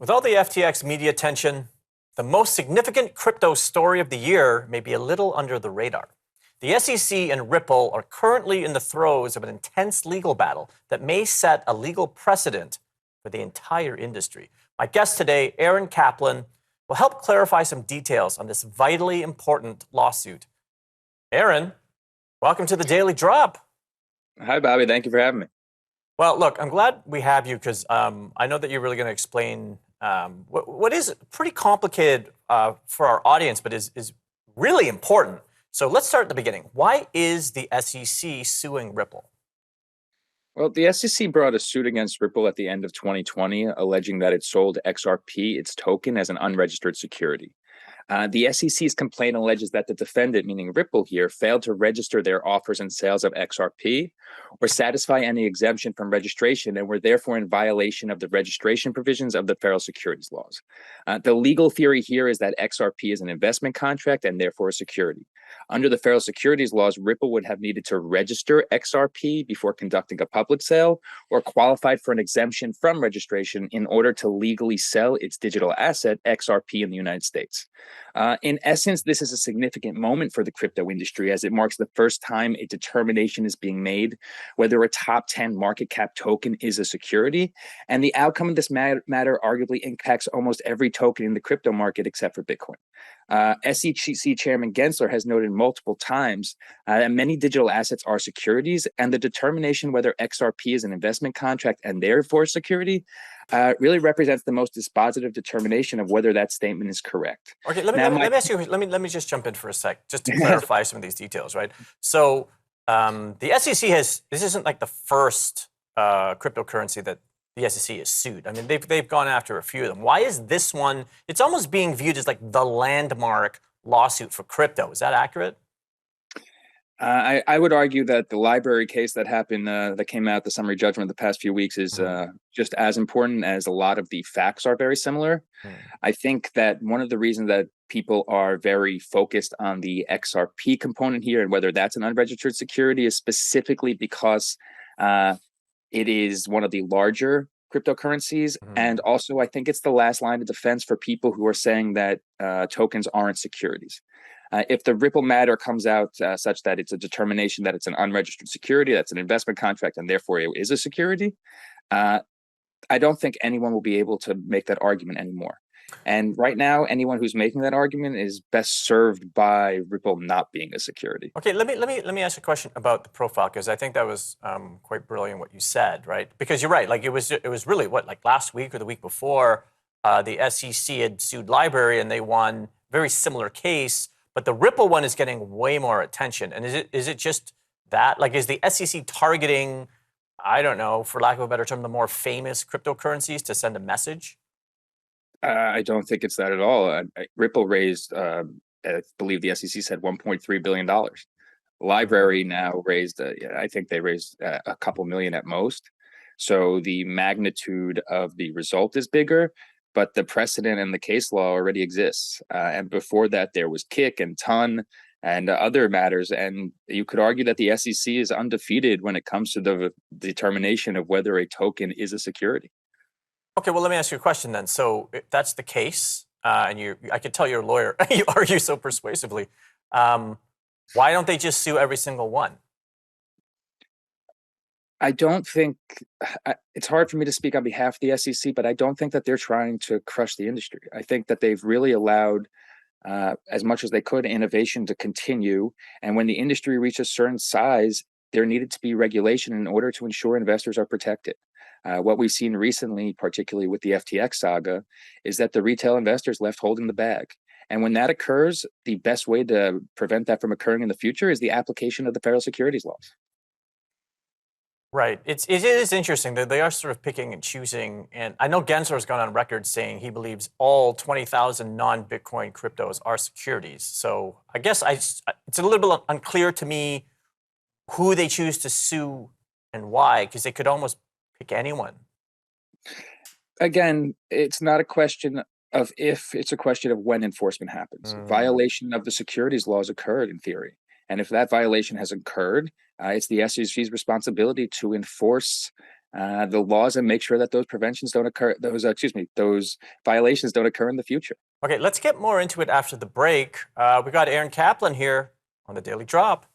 With all the FTX media attention, the most significant crypto story of the year may be a little under the radar. The SEC and Ripple are currently in the throes of an intense legal battle that may set a legal precedent for the entire industry. My guest today, Aaron Kaplan, will help clarify some details on this vitally important lawsuit. Aaron, welcome to the Daily Drop. Hi, Bobby. Thank you for having me. Well, look, I'm glad we have you because I know that you're really going to explain what is pretty complicated for our audience, but is really important. So let's start at the beginning. Why is the SEC suing Ripple? Well, the SEC brought a suit against Ripple at the end of 2020, alleging that it sold XRP, its token, as an unregistered security. The SEC's complaint alleges that the defendant, meaning Ripple here, failed to register their offers and sales of XRP or satisfy any exemption from registration and were therefore in violation of the registration provisions of the federal securities laws. The legal theory here is that XRP is an investment contract and therefore a security. Under the federal securities laws, Ripple would have needed to register XRP before conducting a public sale or qualified for an exemption from registration in order to legally sell its digital asset, XRP, in the United States. In essence, this is a significant moment for the crypto industry as it marks the first time a determination is being made whether a top 10 market cap token is a security. And the outcome of this matter arguably impacts almost every token in the crypto market except for Bitcoin. SEC Chairman Gensler has noted multiple times that many digital assets are securities, and the determination whether XRP is an investment contract and therefore security really represents the most dispositive determination of whether that statement is correct. Okay, let me ask you. Let me just jump in for a sec, just to clarify some of these details, right? So the SEC this isn't like the first cryptocurrency that the SEC is sued. I mean, they've gone after a few of them. Why is this one? It's almost being viewed as like the landmark lawsuit for crypto. Is that accurate? I would argue that the library case that happened, that came out, the summary judgment the past few weeks, is just as important as a lot of the facts are very similar. I think that one of the reasons that people are very focused on the XRP component here and whether that's an unregistered security is specifically because it is one of the larger cryptocurrencies. And also, I think it's the last line of defense for people who are saying that tokens aren't securities. If the Ripple matter comes out such that it's a determination that it's an unregistered security, that's an investment contract, and therefore it is a security, I don't think anyone will be able to make that argument anymore. And right now, anyone who's making that argument is best served by Ripple not being a security. Okay, let me ask a question about the profile, because I think that was quite brilliant what you said, right? Because you're right, like it was really like last week or the week before, the SEC had sued Library and they won very similar case. But the Ripple one is getting way more attention. And is it just that? Like, is the SEC targeting, I don't know, for lack of a better term, the more famous cryptocurrencies to send a message? I don't think it's that at all. Ripple raised, I believe the SEC said $1.3 billion. Library now raised, I think they raised a couple million at most. So the magnitude of the result is bigger, but the precedent and the case law already exists. And before that, there was Kick and Ton and other matters. And you could argue that the SEC is undefeated when it comes to the determination of whether a token is a security. Okay, well, let me ask you a question then. So if that's the case, and I could tell you're a lawyer, you argue so persuasively. Why don't they just sue every single one? I don't think it's hard for me to speak on behalf of the SEC, but I don't think that they're trying to crush the industry. I think that they've really allowed as much as they could innovation to continue. And when the industry reaches a certain size, there needed to be regulation in order to ensure investors are protected. What we've seen recently, particularly with the FTX saga, is that the retail investors left holding the bag. And when that occurs, the best way to prevent that from occurring in the future is the application of the federal securities laws. Right. It is interesting that they are sort of picking and choosing. And I know Gensler has gone on record saying he believes all 20,000 non-Bitcoin cryptos are securities. So I guess it's a little bit unclear to me who they choose to sue and why, because they could almost pick anyone. Again, it's not a question of if, it's a question of when enforcement happens. Violation of the securities laws occurred in theory. And if that violation has occurred, it's the SEC's responsibility to enforce the laws and make sure that those preventions don't occur. Those violations don't occur in the future. Okay, let's get more into it after the break. We got Aaron Kaplan here on the Daily Drop.